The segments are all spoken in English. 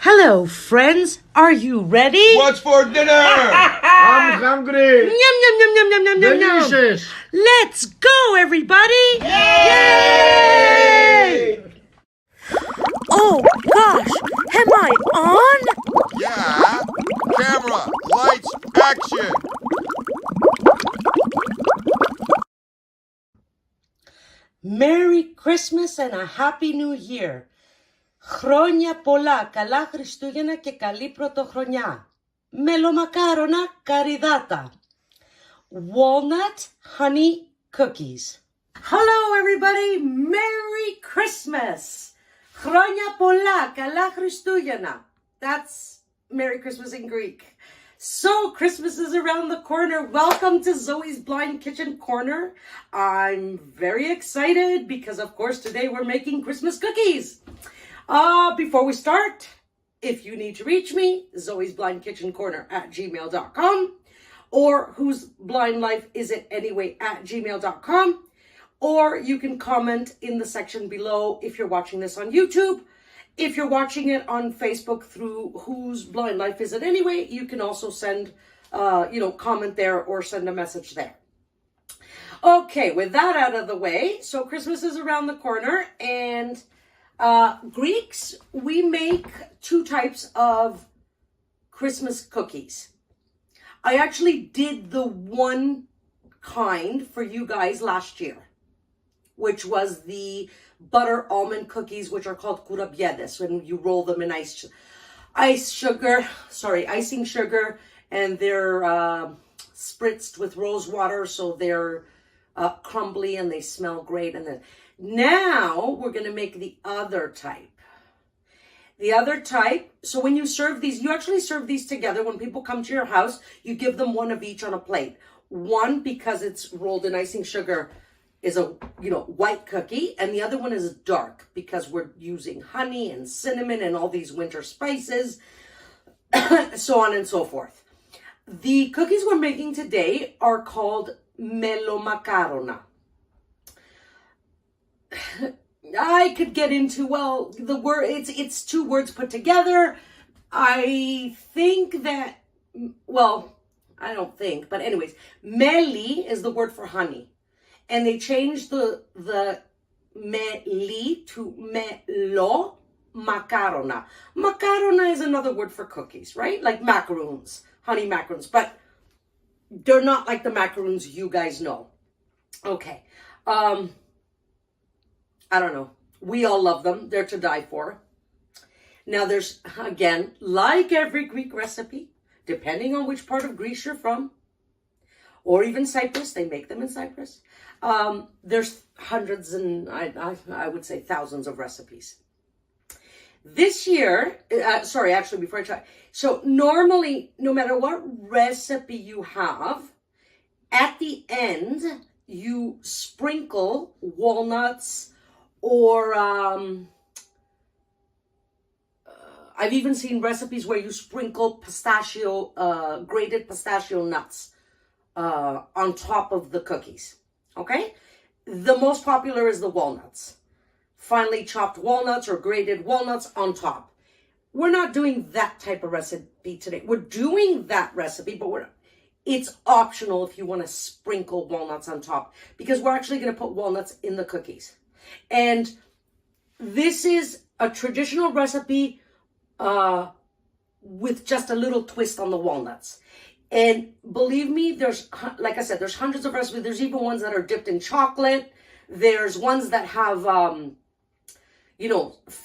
Hello, friends. Are you ready? What's for dinner? I'm hungry. Yum, yum, yum, yum, yum, yum, yum, yum. Delicious. Let's go, everybody. Yay! Oh, gosh. Am I on? Yeah. Camera, lights, action. Merry Christmas and a Happy New Year. Χρόνια πολλά, καλά Χριστούγεννα και καλή πρωτοχρονιά. Melomakarona caridata. Walnut honey cookies. Hello everybody, Merry Christmas. Χρόνια πολλά, καλά Χριστούγεννα. That's Merry Christmas in Greek. So Christmas is around the corner. Welcome to Zoe's Blind Kitchen Corner. I'm very excited because of course today we're making Christmas cookies. Before we start, if you need to reach me, zoesblindkitchencorner@gmail.com or whose blind life is it anyway @gmail.com, or you can comment in the section below if you're watching this on YouTube. If you're watching it on Facebook through whose blind life is it anyway, you can also send, comment there or send a message there. Okay, with that out of the way, so Christmas is around the corner, and Greeks, we make two types of Christmas cookies. I actually did the one kind for you guys last year, which was the butter almond cookies, which are called kurabiedes, when you roll them in icing sugar, and they're spritzed with rose water, so they're crumbly and they smell great. And then now we're going to make the other type. The other type, so when you serve these, you actually serve these together. When people come to your house, you give them one of each on a plate. One, because it's rolled in icing sugar, is a white cookie, and the other one is dark because we're using honey and cinnamon and all these winter spices, so on and so forth. The cookies we're making today are called Melomakarona. I could get into, the word, it's two words put together. I think that, I don't think, but anyways, meli is the word for honey. And they changed the meli to Melomakarona. Macarona is another word for cookies, right? Like macaroons, honey macaroons, but they're not like the macaroons you guys know. Okay. I don't know. We all love them. They're to die for. Now there's, again, like every Greek recipe, depending on which part of Greece you're from, or even Cyprus, they make them in Cyprus. There's hundreds and I would say thousands of recipes. This year, actually before I try, so normally, no matter what recipe you have, at the end, you sprinkle walnuts, or I've even seen recipes where you sprinkle grated pistachio nuts on top of the cookies, okay? The most popular is the walnuts. Finely chopped walnuts or grated walnuts on top. We're not doing that type of recipe today. We're doing that recipe, but it's optional if you want to sprinkle walnuts on top, because we're actually going to put walnuts in the cookies. And this is a traditional recipe with just a little twist on the walnuts. And believe me, there's, like I said, there's hundreds of recipes. There's even ones that are dipped in chocolate. There's ones that have,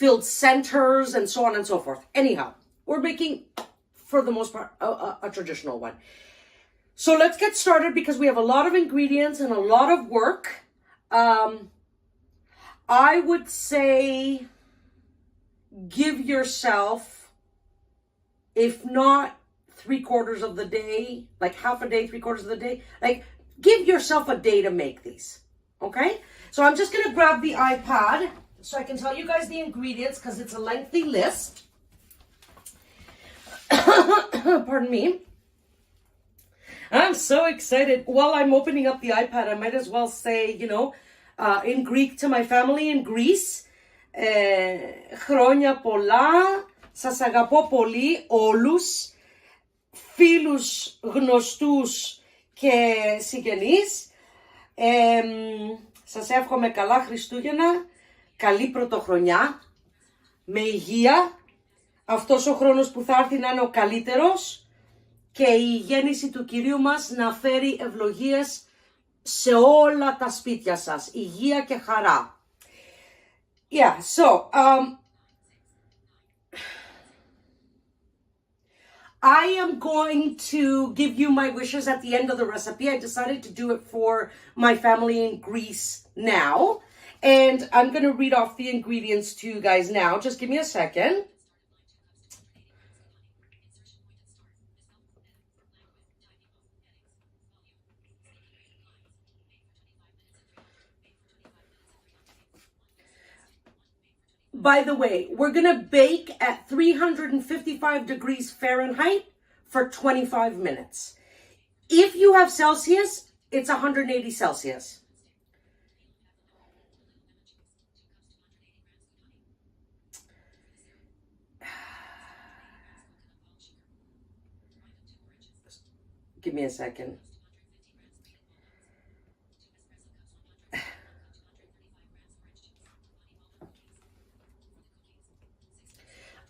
filled centers and so on and so forth. Anyhow, we're making, for the most part, a traditional one. So let's get started because we have a lot of ingredients and a lot of work. I would say give yourself, if not 3/4 of the day, like half a day, 3/4 of the day, like give yourself a day to make these, okay? So I'm just going to grab the iPad so I can tell you guys the ingredients because it's a lengthy list. Pardon me. I'm so excited. While I'm opening up the iPad, I might as well say, in Greek to my family in Greece, Χρόνια πολλά, Σας αγαπώ πολύ όλους, φίλους, γνωστούς και συγγενείς. Σας εύχομαι καλά Χριστούγεννα, καλή πρωτοχρονιά, με υγεία. Αυτός ο χρόνος που θα έρθει να είναι ο καλύτερος και η γέννηση του Κυρίου μας να φέρει ευλογίες σε όλα τα σπίτια σας. Υγεία και χαρά. Yeah, so, I am going to give you my wishes at the end of the recipe. I decided to do it for my family in Greece now. And I'm going to read off the ingredients to you guys now. Just give me a second. By the way, we're going to bake at 355 degrees Fahrenheit for 25 minutes. If you have Celsius, it's 180 Celsius. Give me a second.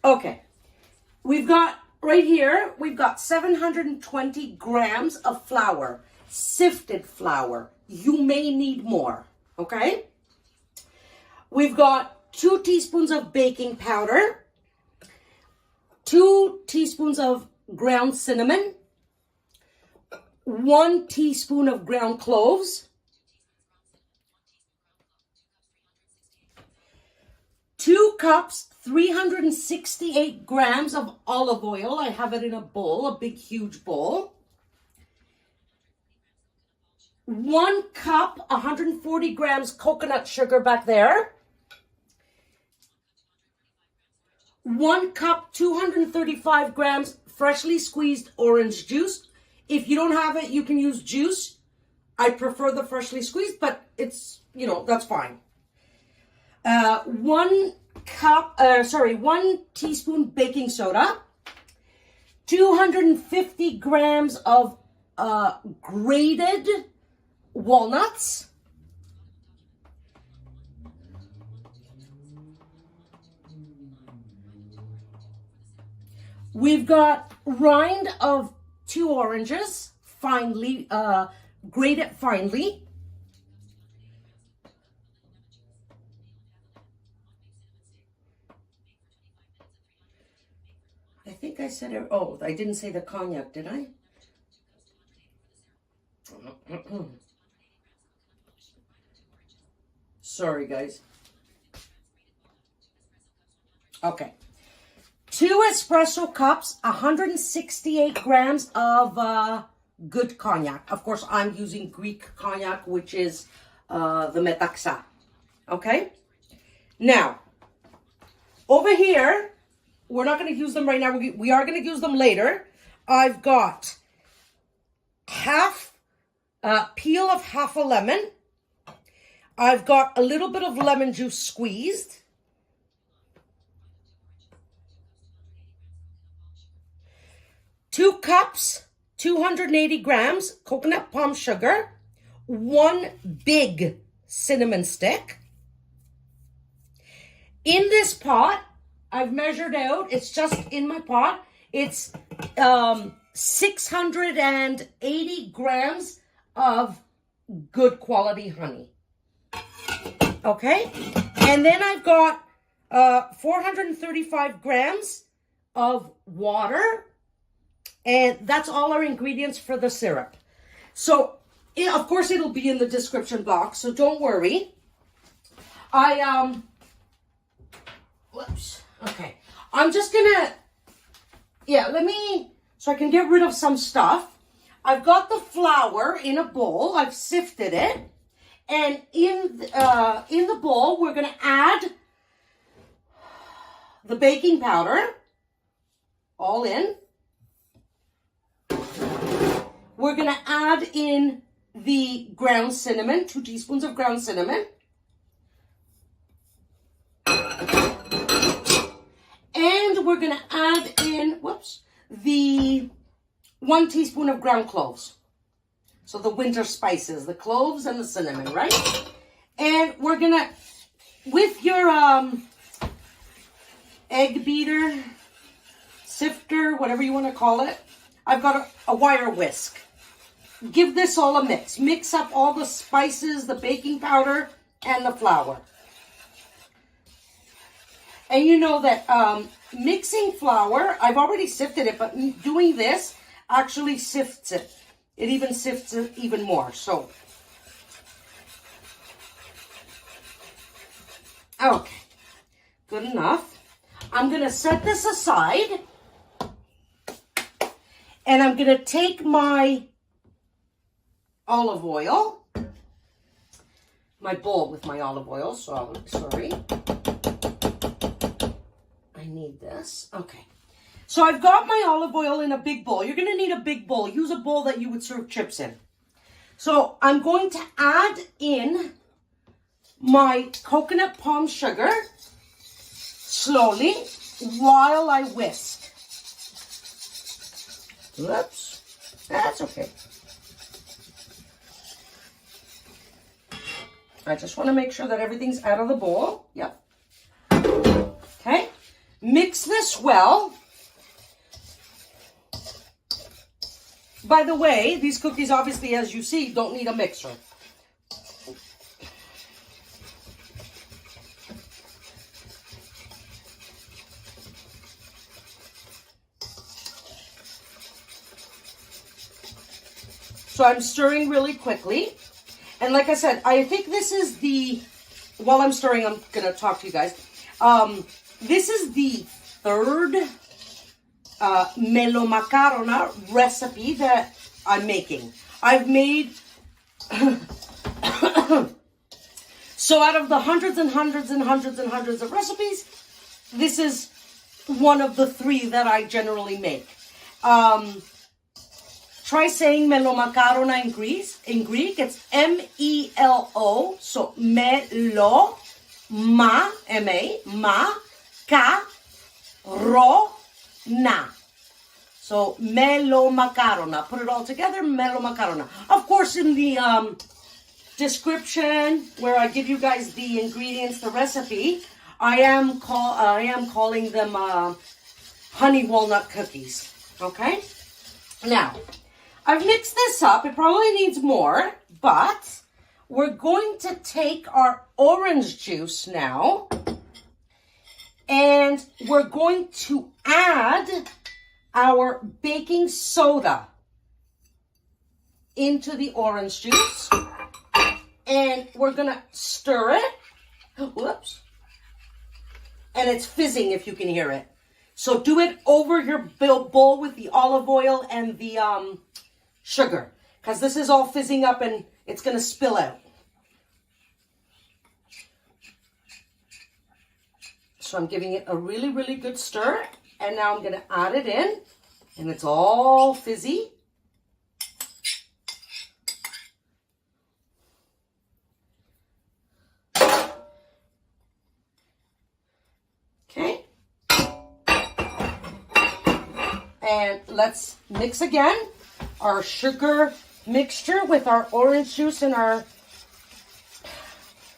Okay, we've got, right here, we've got 720 grams of flour, sifted flour. You may need more, okay? We've got 2 teaspoons of baking powder, 2 teaspoons of ground cinnamon, 1 teaspoon of ground cloves, 2 cups, 368 grams of olive oil. I have it in a bowl, a big, huge bowl. 1 cup, 140 grams coconut sugar back there. 1 cup, 235 grams freshly squeezed orange juice. If you don't have it, you can use juice. I prefer the freshly squeezed, but it's, you know, that's fine. 1 teaspoon baking soda, 250 grams of grated walnuts, we've got rind of 2 oranges, finely, grated finely, I think I said it. Oh, I didn't say the cognac, did I? Sorry, guys. Okay. 2 espresso cups, 168 grams of good cognac. Of course, I'm using Greek cognac, which is the metaxa. Okay? Now, over here, we're not going to use them right now. We are going to use them later. I've got peel of half a lemon. I've got a little bit of lemon juice squeezed. Two cups, 280 grams coconut palm sugar. 1 big cinnamon stick. In this pot, I've measured out, it's just in my pot, it's 680 grams of good quality honey. Okay? And then I've got 435 grams of water. And that's all our ingredients for the syrup. So, of course, it'll be in the description box, so don't worry. Whoops. Okay, I'm just gonna, so I can get rid of some stuff. I've got the flour in a bowl. I've sifted it. And in the bowl, we're gonna add the baking powder, all in. We're gonna add in the ground cinnamon, 2 teaspoons of ground cinnamon. And And we're going to add in, the 1 teaspoon of ground cloves. So the winter spices, the cloves and the cinnamon, right? And we're going to, with your egg beater, sifter, whatever you want to call it, I've got a wire whisk. Give this all a mix. Mix up all the spices, the baking powder, and the flour. And you know that mixing flour, I've already sifted it, but doing this actually sifts it. It even sifts it even more. So, okay, good enough. I'm going to set this aside. And I'm going to take my olive oil, my bowl with my olive oil, sorry. I need this. Okay. So I've got my olive oil in a big bowl. You're going to need a big bowl. Use a bowl that you would serve chips in. So I'm going to add in my coconut palm sugar slowly while I whisk. Whoops. That's okay. I just want to make sure that everything's out of the bowl. Yep. Okay. Mix this well. By the way, these cookies, obviously, as you see, don't need a mixer. So I'm stirring really quickly. And like I said, I think this is while I'm stirring, I'm going to talk to you guys. This is the third Melomakarona recipe that I'm making. I've made, so out of the hundreds and hundreds and hundreds and hundreds of recipes, this is one of the 3 that I generally make. Try saying Melomakarona in Greek. It's M-E-L-O. So melo, M-A, ka, ro, na. So Melomakarona. Put it all together, Melomakarona. Of course, in the description where I give you guys the ingredients, the recipe, I am calling them honey walnut cookies. Okay? Now, I've mixed this up. It probably needs more, but we're going to take our orange juice now, and we're going to add our baking soda into the orange juice, and we're going to stir it. Whoops. And it's fizzing if you can hear it. So do it over your bowl with the olive oil and the sugar, because this is all fizzing up and it's going to spill out. So I'm giving it a really, really good stir, and now I'm going to add it in, and it's all fizzy. Okay. And let's mix again our sugar mixture with our orange juice and our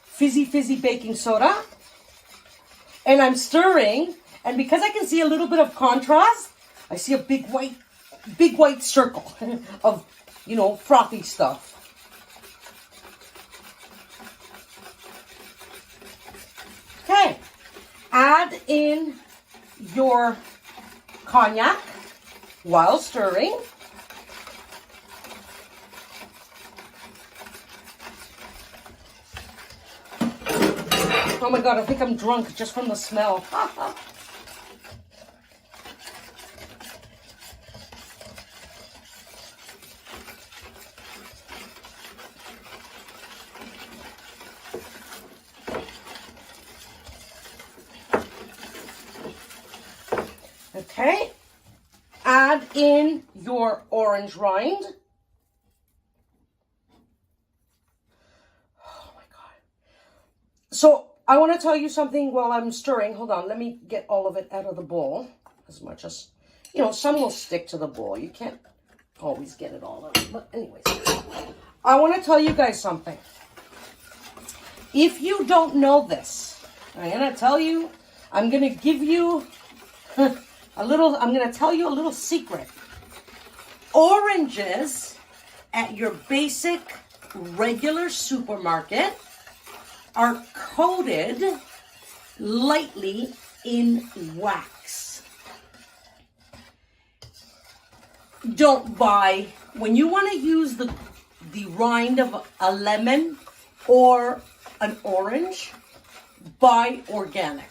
fizzy baking soda. And I'm stirring, and because I can see a little bit of contrast, I see a big white circle of, frothy stuff. Okay, add in your cognac while stirring. Oh my God, I think I'm drunk just from the smell. Okay, add in your orange rind. Oh my God. So I want to tell you something while I'm stirring. Hold on, let me get all of it out of the bowl. As much as, you know, some will stick to the bowl. You can't always get it all out. But anyways, I want to tell you guys something. If you don't know this, I'm going to tell you, I'm going to give you I'm going to tell you a little secret. Oranges at your basic regular supermarket are coated lightly in wax. Don't buy, when you want to use the rind of a lemon or an orange, buy organic.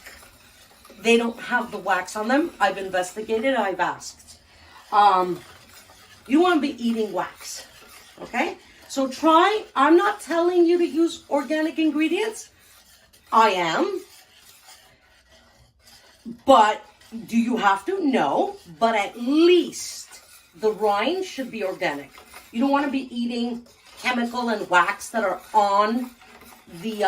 They don't have the wax on them. I've investigated, I've asked. You want to be eating wax, okay? So try, I'm not telling you to use organic ingredients. I am. But do you have to? No. But at least the rind should be organic. You don't want to be eating chemical and wax that are on the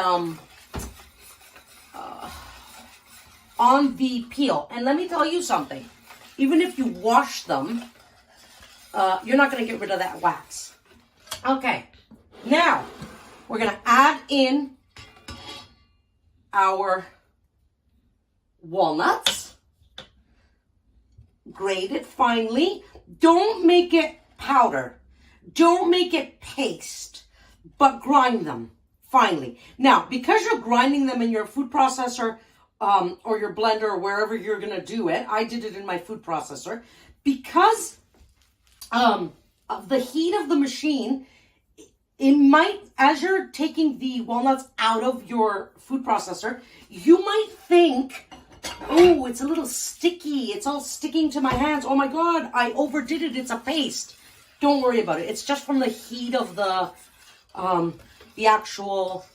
peel. And let me tell you something. Even if you wash them, you're not going to get rid of that wax. Okay, now we're going to add in our walnuts. Grate it finely. Don't make it powder. Don't make it paste, but grind them finely. Now, because you're grinding them in your food processor or your blender or wherever you're going to do it, I did it in my food processor, because of the heat of the machine, it might, as you're taking the walnuts out of your food processor, you might think, oh, it's a little sticky. It's all sticking to my hands. Oh my God, I overdid it. It's a paste. Don't worry about it. It's just from the heat of the actual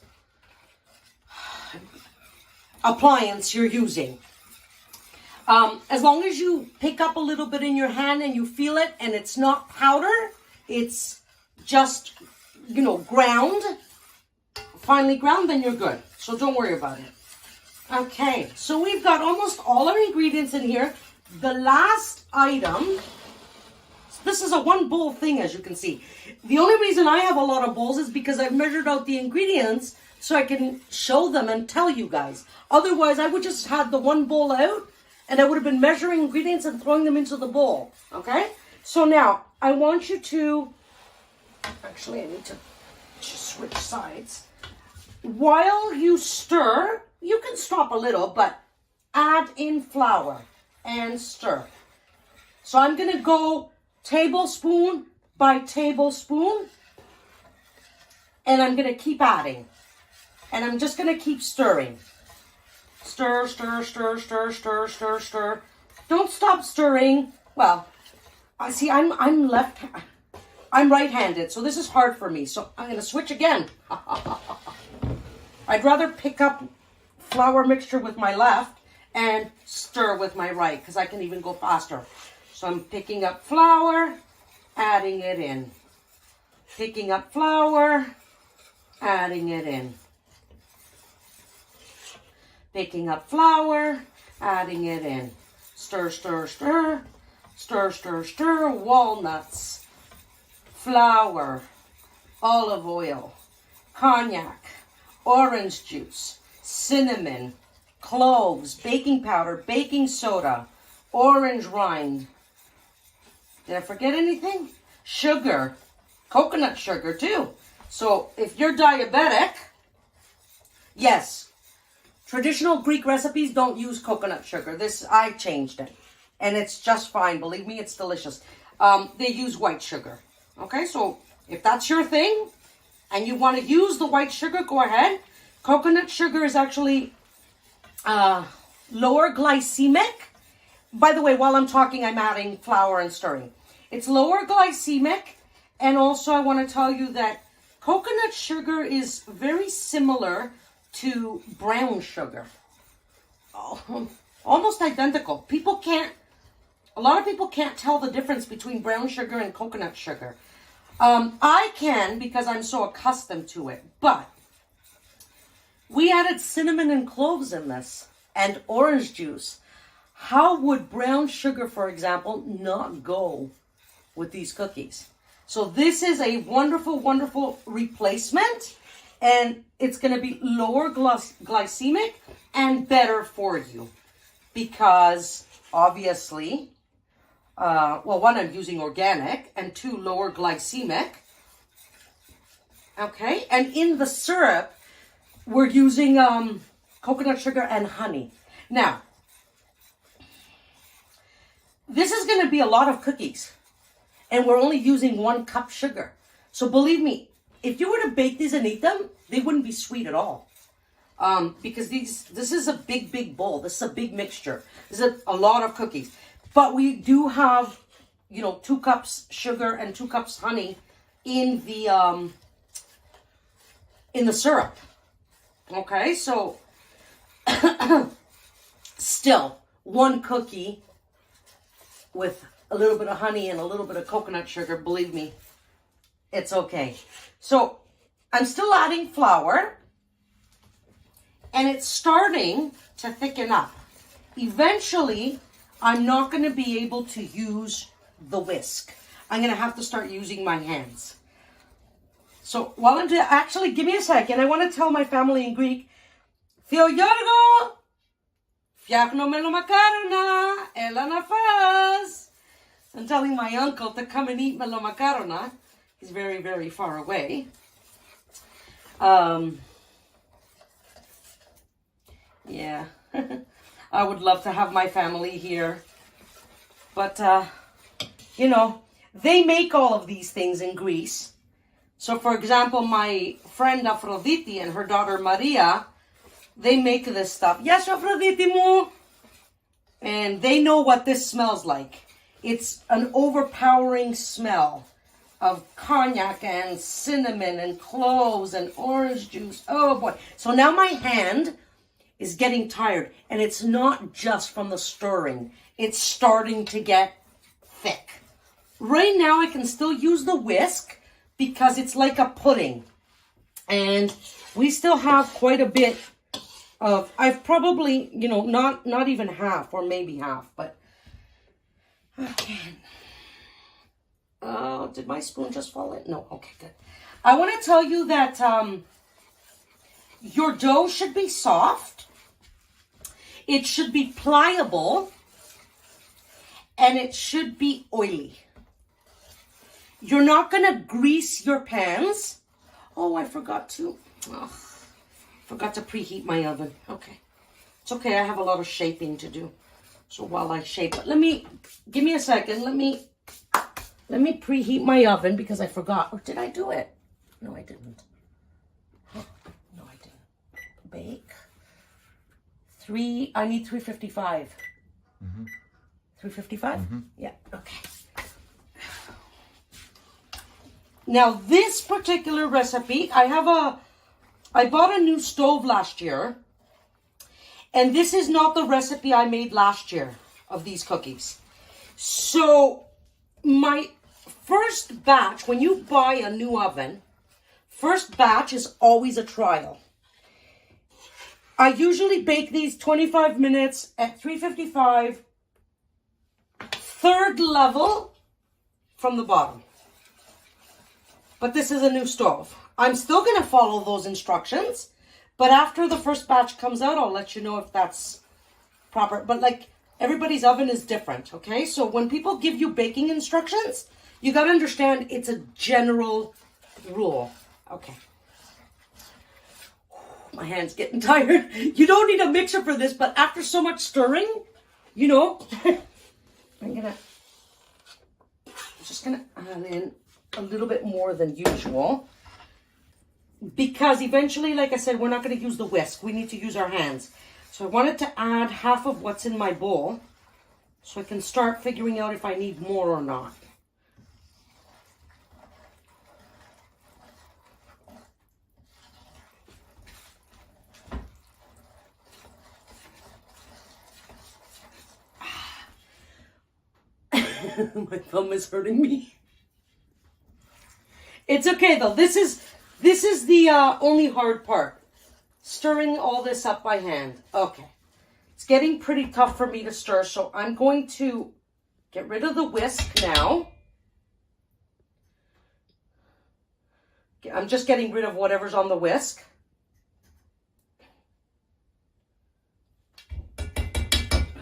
appliance you're using. As long as you pick up a little bit in your hand and you feel it and it's not powder, it's just, you know, ground, finely ground, then you're good. So don't worry about it. Okay, so we've got almost all our ingredients in here. The last item, this is a one bowl thing, as you can see. The only reason I have a lot of bowls is because I've measured out the ingredients so I can show them and tell you guys. Otherwise, I would just have the one bowl out and I would have been measuring ingredients and throwing them into the bowl, okay? So now, I want you to, actually I need to just switch sides. While you stir, you can stop a little, but add in flour and stir. So I'm going to go tablespoon by tablespoon, and I'm going to keep adding. And I'm just going to keep stirring. Stir, stir, stir, stir, stir, stir, stir. Don't stop stirring. Well, I see I'm right-handed, so this is hard for me. So I'm going to switch again. I'd rather pick up flour mixture with my left and stir with my right, because I can even go faster. So I'm picking up flour, adding it in. Picking up flour, adding it in. Picking up flour, adding it in. Stir, stir, stir. Stir, stir, stir. Walnuts, flour, olive oil, cognac, orange juice, cinnamon, cloves, baking powder, baking soda, orange rind. Did I forget anything? Sugar, coconut sugar too. So if you're diabetic, yes, traditional Greek recipes don't use coconut sugar. This, I changed it. And it's just fine. Believe me, it's delicious. They use white sugar. Okay, so if that's your thing and you want to use the white sugar, go ahead. Coconut sugar is actually lower glycemic. By the way, while I'm talking, I'm adding flour and stirring. It's lower glycemic. And also I want to tell you that coconut sugar is very similar to brown sugar. Oh, almost identical. A lot of people can't tell the difference between brown sugar and coconut sugar. I can, because I'm so accustomed to it. But We added cinnamon and cloves in this and orange juice. How would brown sugar, for example, not go with these cookies? So this is a wonderful, wonderful replacement, and it's going to be lower glycemic and better for you because obviously, well, one, I'm using organic, and two, lower glycemic. Okay, and in the syrup, we're using coconut sugar and honey. Now, this is going to be a lot of cookies, and we're only using 1 cup sugar. So believe me, if you were to bake these and eat them, they wouldn't be sweet at all. Because this is a big, big bowl. This is a big mixture. This is a lot of cookies. But we do have, 2 cups sugar and 2 cups honey in the syrup. Okay, so still 1 cookie with a little bit of honey and a little bit of coconut sugar, believe me, it's okay. So I'm still adding flour, and it's starting to thicken up. Eventually, I'm not going to be able to use the whisk. I'm going to have to start using my hands. So while I'm actually, give me a second. I want to tell my family in Greek, Theo Yorgo, φτιάχνω Melomakarona, έλα να φας. I'm telling my uncle to come and eat Melomakarona. He's very, very far away. Yeah, I would love to have my family here. But, they make all of these things in Greece. So, for example, my friend Aphrodite and her daughter Maria, they make this stuff. Yes, Aphrodite mo. And they know what this smells like. It's an overpowering smell of cognac and cinnamon and cloves and orange juice. Oh boy. So now my hand is getting tired. And it's not just from the stirring. It's starting to get thick. Right now I can still use the whisk because it's like a pudding. And we still have quite a bit of, I've probably, not even half or maybe half, but okay. Oh, did my spoon just fall in? No, okay, good. I want to tell you that your dough should be soft. It should be pliable. And it should be oily. You're not going to grease your pans. Oh, I forgot to preheat my oven. Okay. It's okay. I have a lot of shaping to do. So while I shape it, give me a second. Let me preheat my oven because I forgot. Or did I do it? No, I didn't. No, I didn't. Bake. I need 355. 355? Yeah, okay. Now, this particular recipe, I bought a new stove last year, and this is not the recipe I made last year of these cookies. So, my first batch, when you buy a new oven, first batch is always a trial. I usually bake these 25 minutes at 355, third level from the bottom. But this is a new stove. I'm still going to follow those instructions, but after the first batch comes out, I'll let you know if that's proper. But everybody's oven is different, okay? So when people give you baking instructions, you got to understand it's a general rule. Okay. My hand's getting tired. You don't need a mixer for this, but after so much stirring, I'm just gonna add in a little bit more than usual. Because eventually, like I said, we're not going to use the whisk. We need to use our hands. So I wanted to add half of what's in my bowl so I can start figuring out if I need more or not. My thumb is hurting me. It's okay though. This is the only hard part. stirring all this up by hand. Okay. It's getting pretty tough for me to stir, so I'm going to get rid of the whisk now. I'm just getting rid of whatever's on the whisk.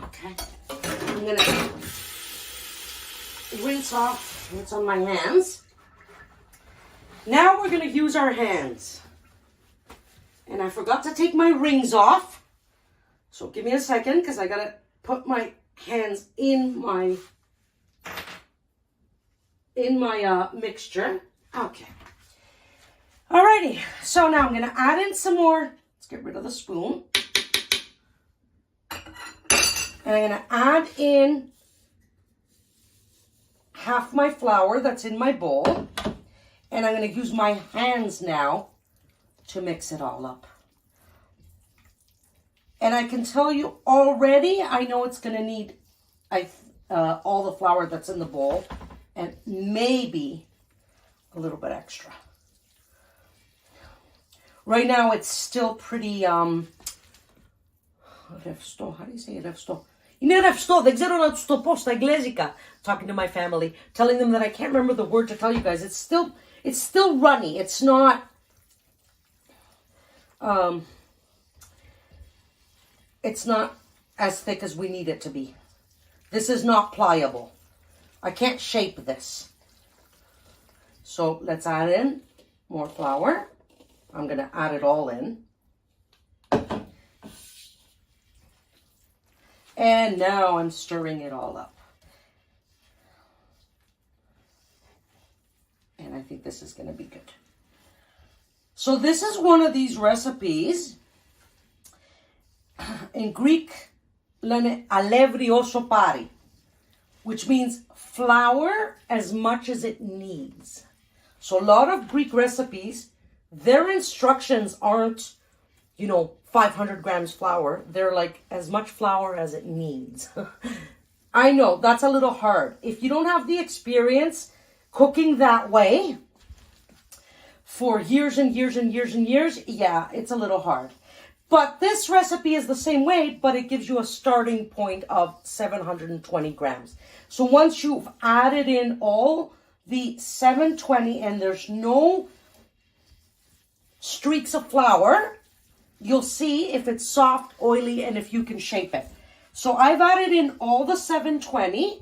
Okay. I'm going to rinse off what's on my hands. Now we're going to use our hands. And I forgot to take my rings off. So give me a second because I got to put my hands in my mixture. Okay. Alrighty. So now I'm going to add in some more. Let's get rid of the spoon. And I'm going to add in half my flour that's in my bowl. And I'm going to use my hands now to mix it all up. And I can tell you already, I know it's going to need all the flour that's in the bowl and maybe a little bit extra. Right now it's still pretty, how do you say revsto? Είναι ρευστό, δεν ξέρω να τους το πω στα εγγλέζικα. Talking to my family, telling them that I can't remember the word to tell you guys. It's still runny. It's not, it's not as thick as we need it to be. This is not pliable. I can't shape this. So let's add in more flour. I'm going to add it all in. And now I'm stirring it all up. And I think this is going to be good. So this is one of these recipes. In Greek, lene alevri oso pari, which means flour as much as it needs. So a lot of Greek recipes, their instructions aren't, 500 grams flour. They're like as much flour as it needs. I know that's a little hard. If you don't have the experience cooking that way for years and years and years and years, yeah, it's a little hard. But this recipe is the same way, but it gives you a starting point of 720 grams. So once you've added in all the 720 and there's no streaks of flour, you'll see if it's soft, oily, and if you can shape it. So I've added in all the 720,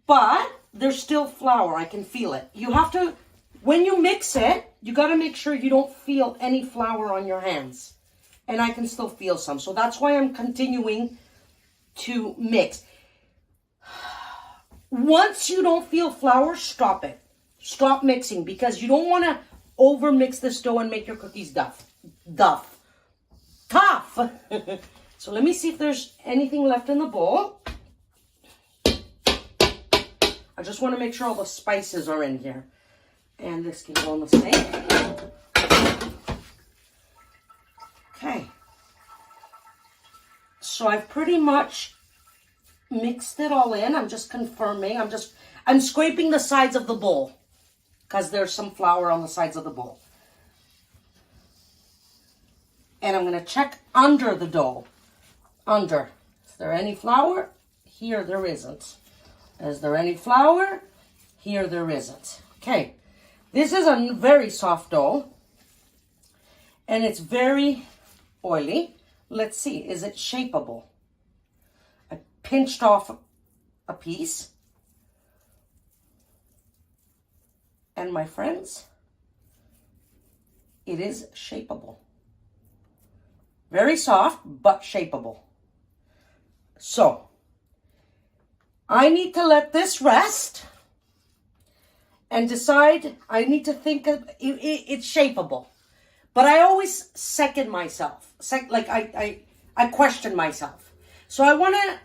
but there's still flour. I can feel it. You have to, when you mix it, you got to make sure you don't feel any flour on your hands. And I can still feel some. So that's why I'm continuing to mix. Once you don't feel flour, stop it. Stop mixing because you don't want to over mix this dough and make your cookies tough. So let me see if there's anything left in the bowl. I just want to make sure all the spices are in here. And this can go in the sink. Okay. So I've pretty much mixed it all in. I'm just confirming. I'm scraping the sides of the bowl because there's some flour on the sides of the bowl. And I'm going to check under the dough. Under. Is there any flour? Here there isn't. Is there any flour? Here there isn't. Okay. This is a very soft dough. And it's very oily. Let's see. Is it shapeable? I pinched off a piece. And my friends, it is shapeable. Very soft, but shapeable. So, I need to let this rest and decide. I need to think of it's shapeable. But I always second myself. I question myself. So I want to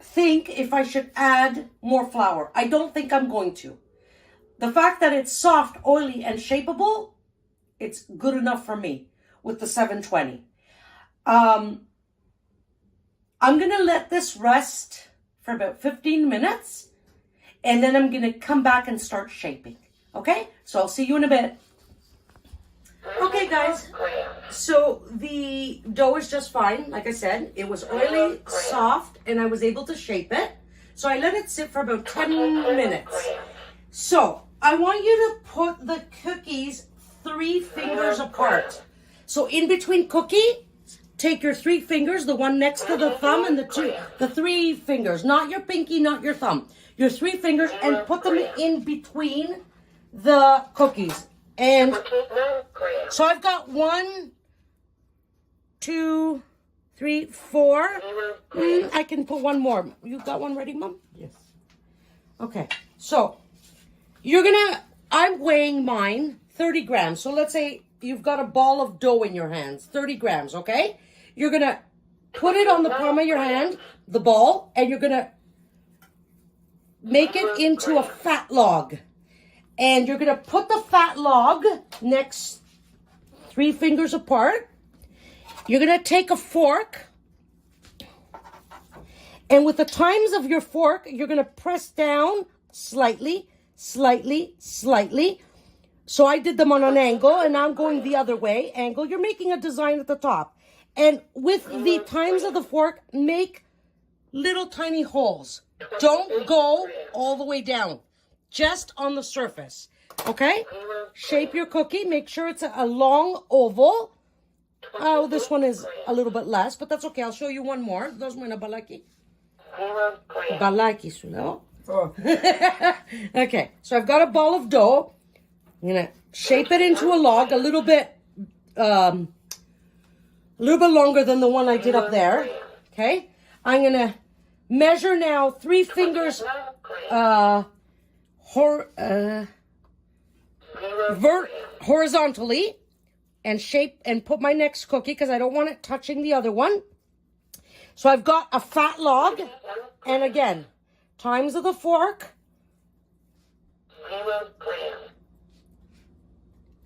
think if I should add more flour. I don't think I'm going to. The fact that it's soft, oily, and shapeable, it's good enough for me with the 720. I'm going to let this rest for about 15 minutes, and then I'm going to come back and start shaping. Okay? So I'll see you in a bit. Okay, guys. So the dough is just fine. Like I said, it was oily, soft, and I was able to shape it. So I let it sit for about 10 minutes. So I want you to put the cookies 3 fingers apart. So in between cookie, take your 3 fingers, the one next to the thumb and the 3 fingers, not your pinky, not your thumb, your 3 fingers, and put them in between the cookies. And so I've got 1, 2, 3, 4. I can put one more. You got one ready, Mom? Yes. Okay. So I'm weighing mine 30 grams. So let's say you've got a ball of dough in your hands, 30 grams, okay? You're going to put it on the palm of your hand, the ball, and you're going to make it into a fat log. And you're going to put the fat log next 3 fingers apart. You're going to take a fork. And with the tines of your fork, you're going to press down slightly, slightly, slightly. So I did them on an angle, and I'm going the other way. Angle. You're making a design at the top. And with the tines of the fork, make little tiny holes. Don't go all the way down. Just on the surface. Okay? Shape your cookie. Make sure it's a long oval. Oh, this one is a little bit less, but that's okay. I'll show you one more. Those mo na balaki. Balaki sulo. Oh. Okay, so I've got a ball of dough. I'm gonna shape it into a log, a little bit longer than the one I did up there. Okay, I'm gonna measure now 3 fingers horizontally and shape and put my next cookie because I don't want it touching the other one. So I've got a fat log, and again, times of the fork,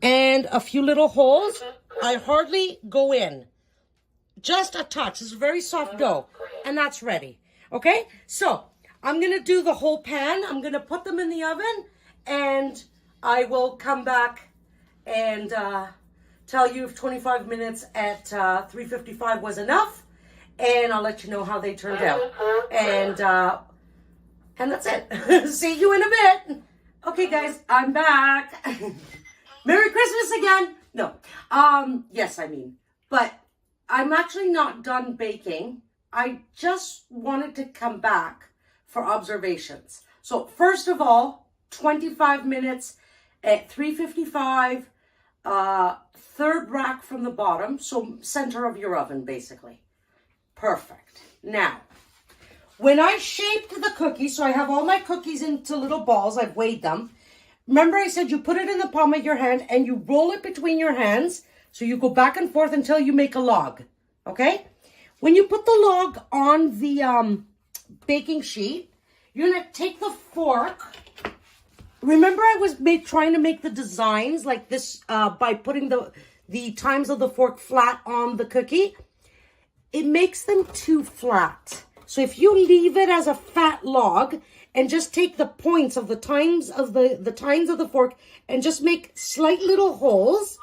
and a few little holes. I hardly go in, just a touch. It's very soft dough, and that's ready. Okay, so I'm gonna do the whole pan. I'm gonna put them in the oven, and I will come back and tell you if 25 minutes at 355 was enough. And I'll let you know how they turned out. And that's it. See you in a bit. Okay, guys, I'm back. Merry Christmas again. No. Yes, I mean. But I'm actually not done baking. I just wanted to come back for observations. So first of all, 25 minutes at 355, 3rd rack from the bottom. So center of your oven, basically. Perfect. Now, when I shaped the cookies, so I have all my cookies into little balls, I've weighed them. Remember I said you put it in the palm of your hand and you roll it between your hands. So you go back and forth until you make a log. Okay? When you put the log on the baking sheet, you're going to take the fork. Remember I was trying to make the designs like this by putting the times of the fork flat on the cookie. It makes them too flat. So if you leave it as a fat log and just take the points of the tines of the tines of the fork and just make slight little holes,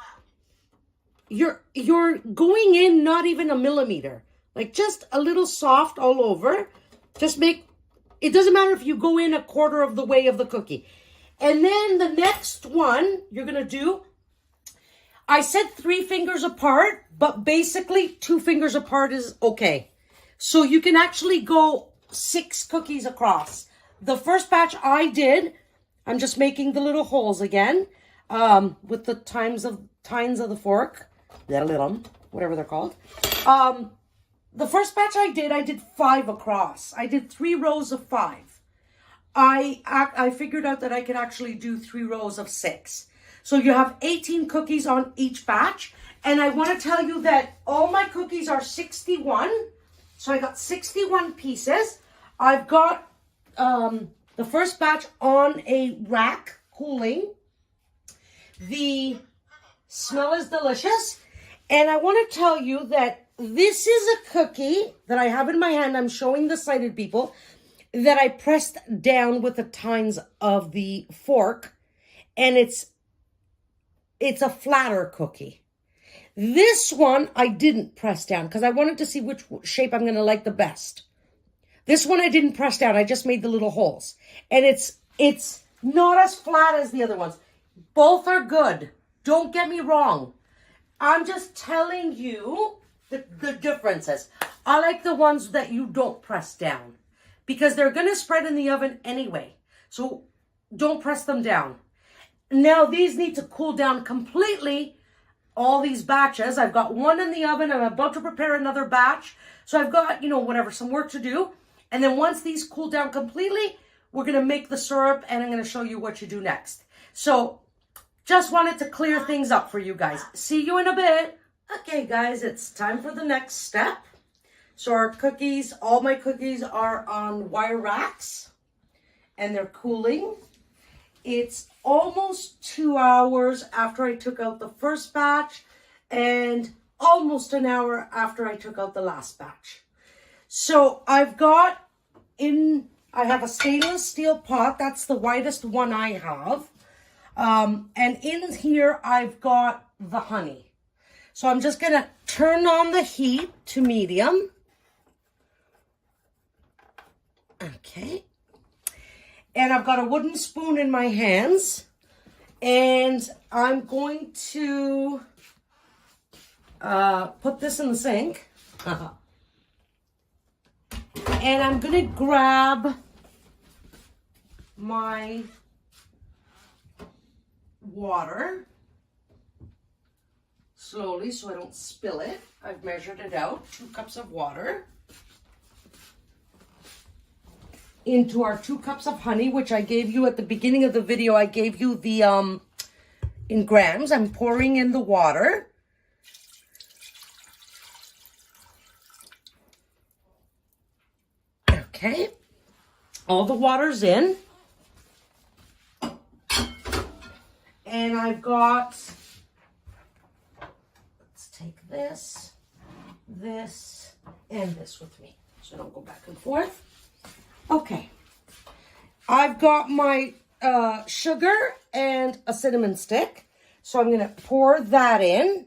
you're going in not even a millimeter. Like just a little soft all over. Just make, it doesn't matter if you go in a quarter of the way of the cookie. And then the next one you're going to do, I said 3 fingers apart, but basically 2 fingers apart is okay. So you can actually go 6 cookies across. The first batch I did, I'm just making the little holes again with the tines of the fork, whatever they're called. The first batch I did 5 across. I did 3 rows of 5. I figured out that I could actually do 3 rows of 6. So you have 18 cookies on each batch. And I want to tell you that all my cookies are 61. So I got 61 pieces. I've got the first batch on a rack cooling. The smell is delicious. And I want to tell you that this is a cookie that I have in my hand. I'm showing the sighted people that I pressed down with the tines of the fork. And it's it's a flatter cookie. This one I didn't press down because I wanted to see which shape I'm going to like the best. This one I didn't press down. I just made the little holes. And it's not as flat as the other ones. Both are good. Don't get me wrong. I'm just telling you the differences. I like the ones that you don't press down because they're going to spread in the oven anyway. So don't press them down. Now these need to cool down completely. All these batches. I've got one in the oven. I'm about to prepare another batch. So I've got, whatever, some work to do. And then once these cool down completely, we're going to make the syrup and I'm going to show you what you do next. So just wanted to clear things up for you guys. See you in a bit. Okay, guys, it's time for the next step. So our cookies, all my cookies are on wire racks and they're cooling. It's almost 2 hours after I took out the first batch and almost an hour after I took out the last batch. So I have a stainless steel pot. That's the widest one I have. And in here, I've got the honey. So I'm just going to turn on the heat to medium. Okay. And I've got a wooden spoon in my hands. And I'm going to put this in the sink. And I'm going to grab my water slowly so I don't spill it. I've measured it out, 2 cups of water. Into our 2 cups of honey, which I gave you at the beginning of the video. I gave you the in grams. I'm pouring in the water. Okay, all the water's in. And I've got, let's take this, and this with me, so I don't go back and forth. Okay, I've got my sugar and a cinnamon stick, so I'm going to pour that in.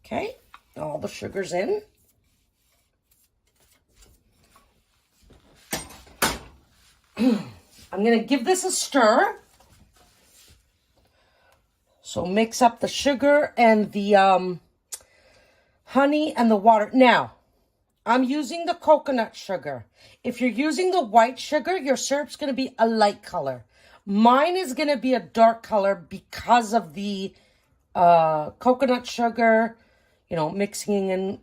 Okay, all the sugar's in. I'm going to give this a stir. So mix up the sugar and the honey and the water. Now, I'm using the coconut sugar. If you're using the white sugar, your syrup's going to be a light color. Mine is going to be a dark color because of the coconut sugar, mixing in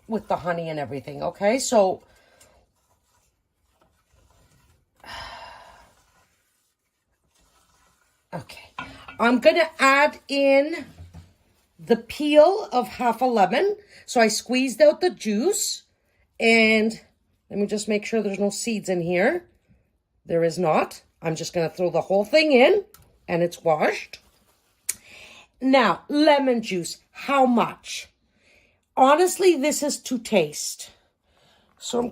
with the honey and everything. Okay, so okay, I'm going to add in the peel of half a lemon. So I squeezed out the juice, and let me just make sure there's no seeds in here. There is not. I'm just going to throw the whole thing in, and it's washed. Now, lemon juice, how much? Honestly, this is to taste. So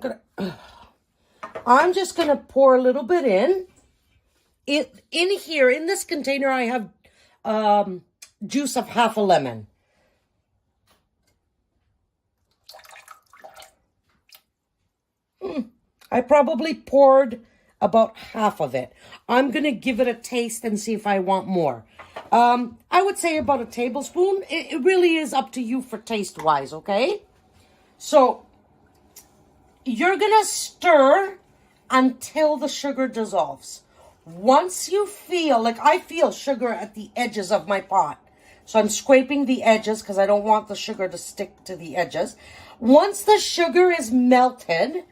I'm just going to pour a little bit in. In here, in this container, I have juice of half a lemon. I probably poured about half of it. I'm going to give it a taste and see if I want more. I would say about a tablespoon. It really is up to you for taste-wise, okay? So, you're going to stir until the sugar dissolves. Once you feel, like I feel sugar at the edges of my pot. So I'm scraping the edges because I don't want the sugar to stick to the edges. Once the sugar is melted,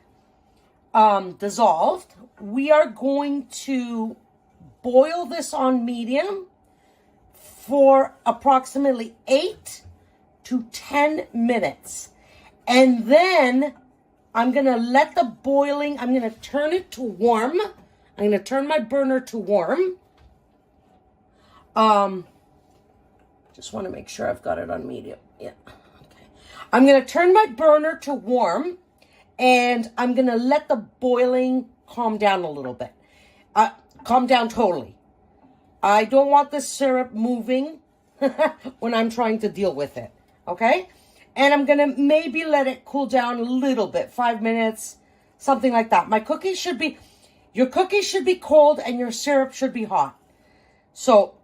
dissolved, we are going to boil this on medium for approximately 8 to 10 minutes. And then I'm going to let the boiling, I'm going to turn it to warm. I'm going to turn my burner to warm. Just want to make sure I've got it on medium. Yeah. Okay. I'm going to turn my burner to warm, and I'm going to let the boiling calm down a little bit. Calm down totally. I don't want the syrup moving when I'm trying to deal with it, okay? And I'm going to maybe let it cool down a little bit, 5 minutes, something like that. Your cookies should be cold and your syrup should be hot. So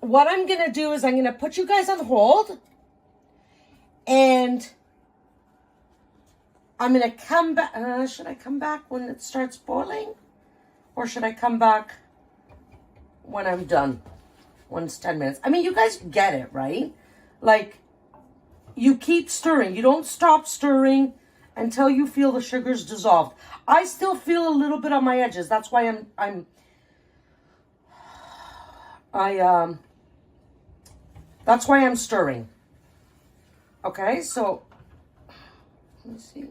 what I'm going to do is I'm going to put you guys on hold, and I'm going to come back. Should I come back when it starts boiling? Or should I come back when I'm done? When it's 10 minutes. I mean, you guys get it, right? Like, you keep stirring. You don't stop stirring until you feel the sugar's dissolved. I still feel a little bit on my edges. That's why that's why I'm stirring. Okay, so let me see.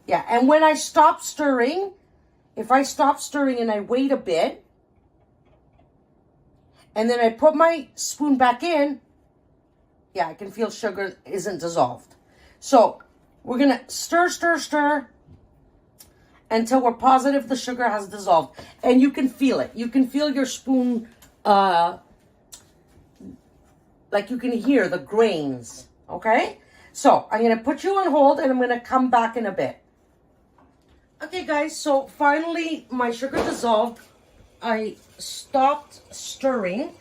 Yeah, and when I stop stirring, if I stop stirring and I wait a bit, and then I put my spoon back in, yeah, I can feel sugar isn't dissolved. So we're going to stir, stir, stir until we're positive the sugar has dissolved. And you can feel it. You can feel your spoon, like you can hear the grains, okay? So I'm going to put you on hold and I'm going to come back in a bit. Okay, guys, so finally my sugar dissolved. I stopped stirring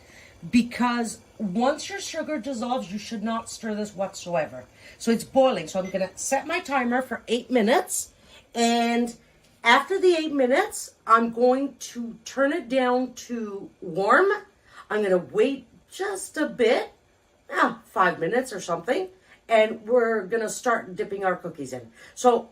because once your sugar dissolves, you should not stir this whatsoever. So it's boiling. So I'm going to set my timer for 8 minutes. And after the 8 minutes, I'm going to turn it down to warm. I'm going to wait just a bit, 5 minutes or something. And we're going to start dipping our cookies in. So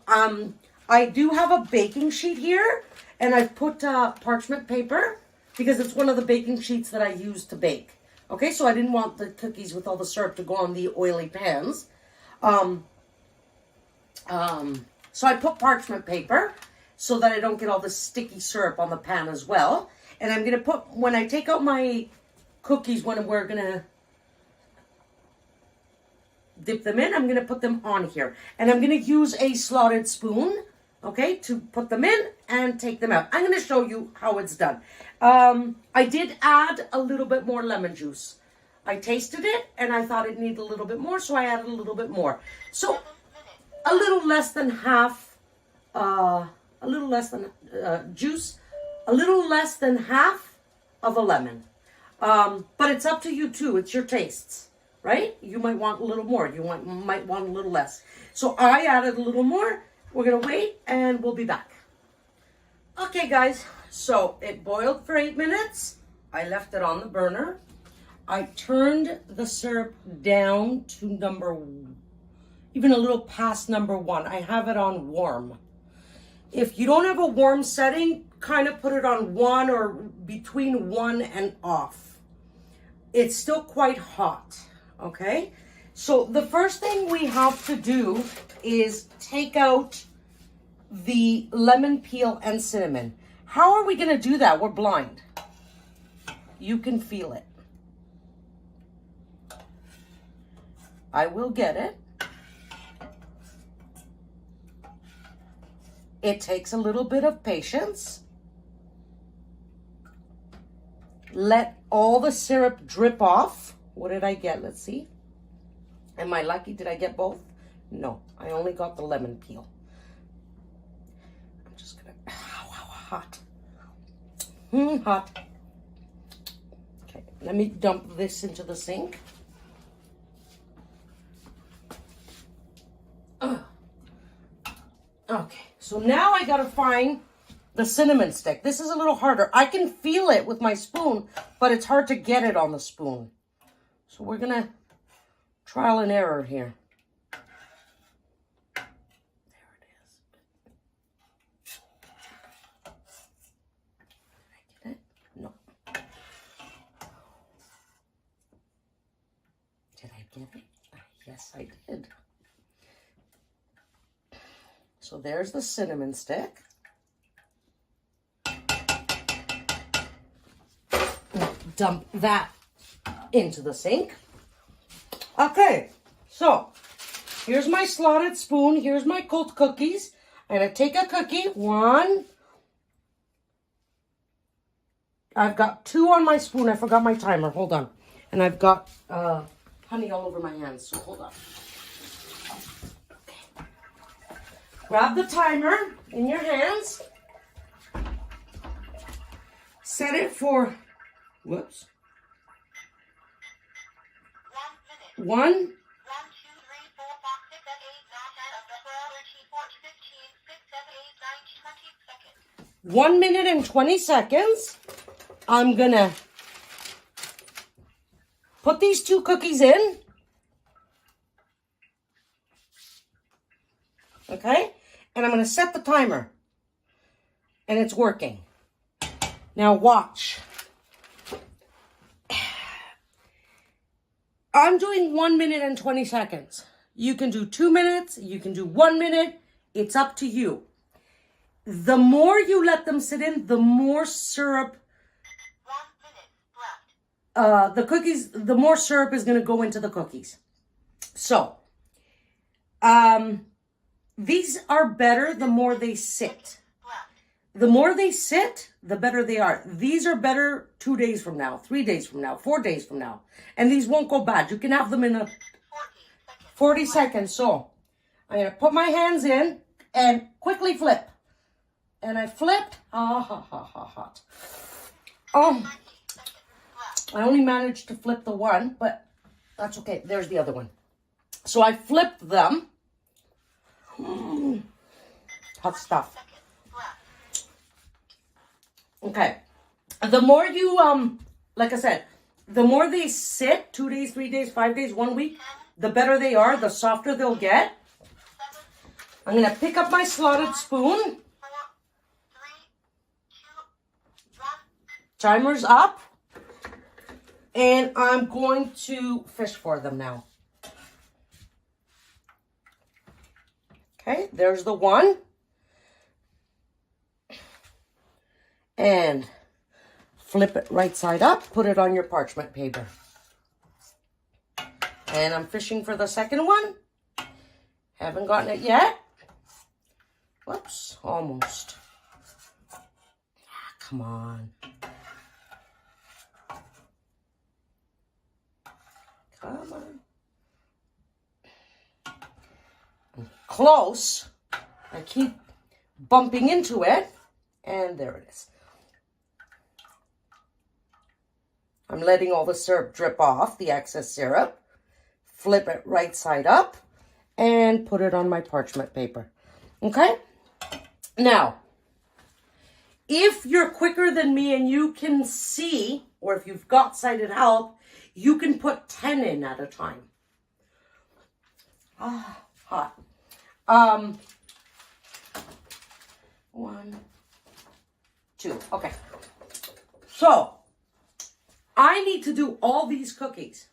I do have a baking sheet here. And I've put parchment paper because it's one of the baking sheets that I use to bake. Okay, so I didn't want the cookies with all the syrup to go on the oily pans. So I put parchment paper so that I don't get all the sticky syrup on the pan as well. And I'm going to put, when I take out my cookies, when we're going to dip them in, I'm going to put them on here. And I'm going to use a slotted spoon, okay, to put them in and take them out. I'm going to show you how it's done. I did add a little bit more lemon juice. I tasted it and I thought it needed a little bit more, so I added a little bit more. So a little less than half, juice, a little less than half of a lemon. But it's up to you too. It's your tastes, right? You might want a little more. You might want a little less. So I added a little more. We're going to wait and we'll be back. Okay, guys. So it boiled for 8 minutes. I left it on the burner. I turned the syrup down to even a little past number 1. I have it on warm. If you don't have a warm setting, kind of put it on 1 or between 1 and off. It's still quite hot, okay? So the first thing we have to do is take out the lemon peel and cinnamon. How are we going to do that? We're blind. You can feel it. I will get it. It takes a little bit of patience. Let all the syrup drip off. What did I get? Let's see. Am I lucky? Did I get both? No, I only got the lemon peel. I'm just gonna, hot. Hot. Okay, let me dump this into the sink. Okay, so now I gotta find the cinnamon stick. This is a little harder. I can feel it with my spoon, but it's hard to get it on the spoon. So we're gonna trial and error here. There it is. Did I get it? No. Did I get it? Yes, I did. So there's the cinnamon stick. Dump that into the sink. Okay, so Here's my slotted spoon. Here's my cold cookies. I'm going to take a cookie. One. I've got 2 on my spoon. I forgot my timer. Hold on. And I've got honey all over my hands. So hold on. Okay. Grab the timer in your hands. Set it for, whoops. 1 minute. 1. 1, 2, 3, 4, 5, 6, 7, 8, 9, 10, 11, 12, 13, 14, 15, 16, 17, 18, 19, 20 seconds. 1 minute and 20 seconds. I'm gonna put these 2 cookies in. Okay? And I'm gonna set the timer. And it's working. Now watch. I'm doing 1 minute and 20 seconds. You can do 2 minutes. You can do 1 minute. It's up to you. The more you let them sit in, the more syrup, 1 minute left. the cookies, the more syrup is going to go into the cookies. So, these are better the more they sit. The more they sit, the better they are. These are better 2 days from now, 3 days from now, 4 days from now. And these won't go bad. You can have them in 40 seconds. So I'm going to put my hands in and quickly flip. And I flipped. Hot. I only managed to flip the one, but that's okay. There's the other one. So I flipped them. Hot stuff. Okay. The more you, like I said, the more they sit, 2 days, 3 days, 5 days, 1 week, the better they are, the softer they'll get. I'm going to pick up my slotted spoon. Timer's up. And I'm going to fish for them now. Okay, there's the one. And flip it right side up. Put it on your parchment paper. And I'm fishing for the second one. Haven't gotten it yet. Whoops, almost. Come on. Come on. I'm close. I keep bumping into it. And there it is. I'm letting all the syrup drip off, the excess syrup. Flip it right side up and put it on my parchment paper. Okay? Now, if you're quicker than me and you can see, or if you've got sighted help, you can put 10 in at a time. Hot. 1, 2. Okay. So, I need to do all these cookies.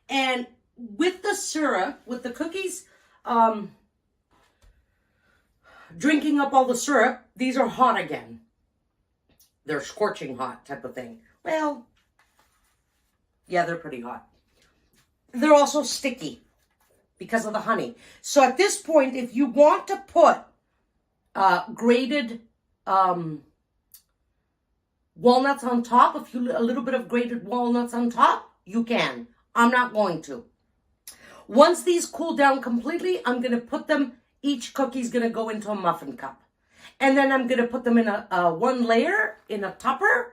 And with the syrup, with the cookies drinking up all the syrup, these are hot again. They're scorching hot type of thing. Well, yeah, they're pretty hot. They're also sticky because of the honey. So at this point, if you want to put grated walnuts on top, a little bit of grated walnuts on top, you can. I'm not going to. Once these cool down completely, I'm going to put them, each cookie's going to go into a muffin cup. And then I'm going to put them in a one layer in a tupper,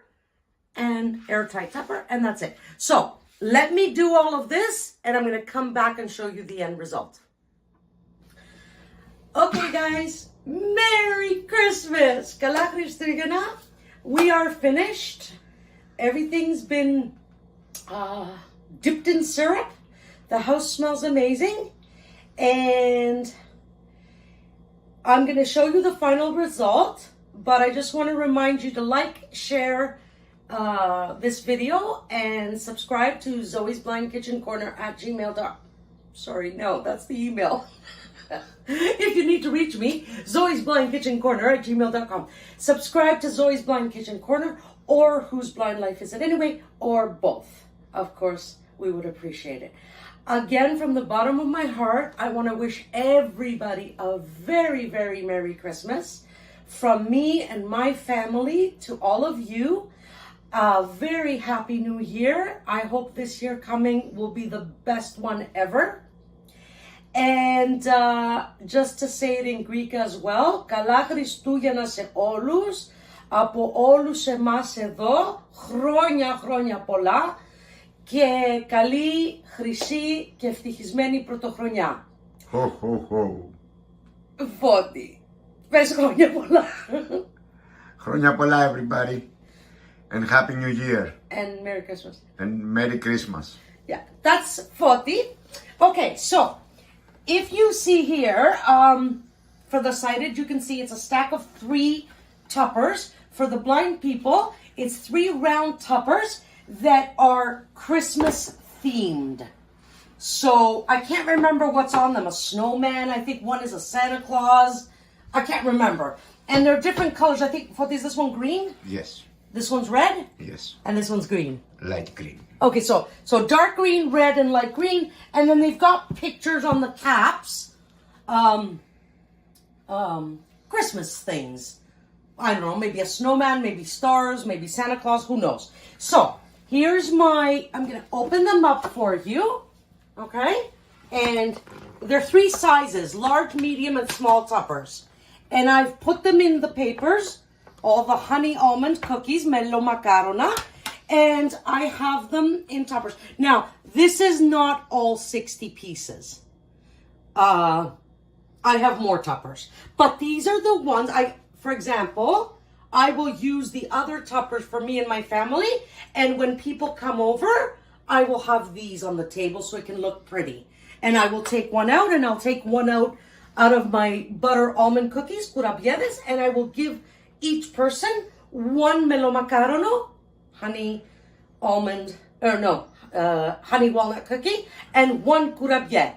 and airtight tupper, and that's it. So let me do all of this, and I'm going to come back and show you the end result. Okay, guys, Merry Christmas! We are finished. Everything's been dipped in syrup. The house smells amazing. And I'm going to show you the final result. But I just want to remind you to like, share this video, and subscribe to Zoe's Blind Kitchen Corner at gmail.com. Sorry, no, that's the email. If you need to reach me, Zoe's Blind Kitchen Corner at gmail.com. Subscribe to Zoe's Blind Kitchen Corner, or Whose Blind Life Is It Anyway, or both. Of course, we would appreciate it. Again, from the bottom of my heart, I want to wish everybody a very, very Merry Christmas. From me and my family to all of you, a very Happy New Year. I hope this year coming will be the best one ever. And just to say it in Greek as well, Καλά Χριστούγεννα σε όλους, από όλους εμάς εδώ, χρόνια πολλά και καλή, χρυσή και ευτυχισμένη πρωτοχρονιά. Ho, ho, ho. Φώτη, πες χρόνια πολλά. Χρόνια πολλά, everybody. And Happy New Year. And Merry Christmas. And Merry Christmas. Yeah, that's Foti. Okay, so if you see here, for the sighted, you can see it's a stack of 3 tuppers. For the blind people, it's 3 round tuppers that are Christmas themed. So I can't remember what's on them. A snowman, I think one is a Santa Claus. I can't remember. And they're different colors. I think, Foti, is this one green? Yes. This one's red? Yes. And this one's green. Light green. Okay, so dark green, red, and light green, and then they've got pictures on the caps, Christmas things. I don't know, maybe a snowman, maybe stars, maybe Santa Claus, who knows. So here's I'm gonna open them up for you, okay? And they're 3 sizes, large, medium, and small tuppers. And I've put them in the papers, all the honey almond cookies, Melomakarona. And I have them in tuppers. Now, this is not all 60 pieces. I have more tuppers. But these are the ones, for example, I will use the other tuppers for me and my family. And when people come over, I will have these on the table so it can look pretty. And I will take one out, and I'll take one out of my butter almond cookies, curabiedes, and I will give each person 1 Melomakarona, honey almond, honey walnut cookie, and 1 kurabiye,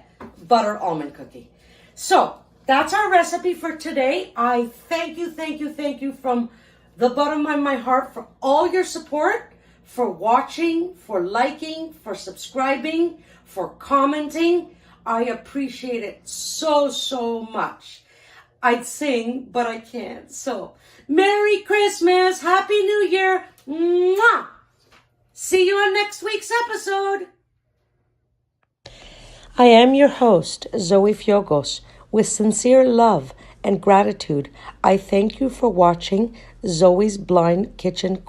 butter almond cookie. So that's our recipe for today. I thank you from the bottom of my heart for all your support, for watching, for liking, for subscribing, for commenting. I appreciate it so much. I'd sing, but I can't. So, Merry Christmas, Happy New Year, mwah! See you on next week's episode. I am your host, Zoe Fiogos. With sincere love and gratitude, I thank you for watching Zoe's Blind Kitchen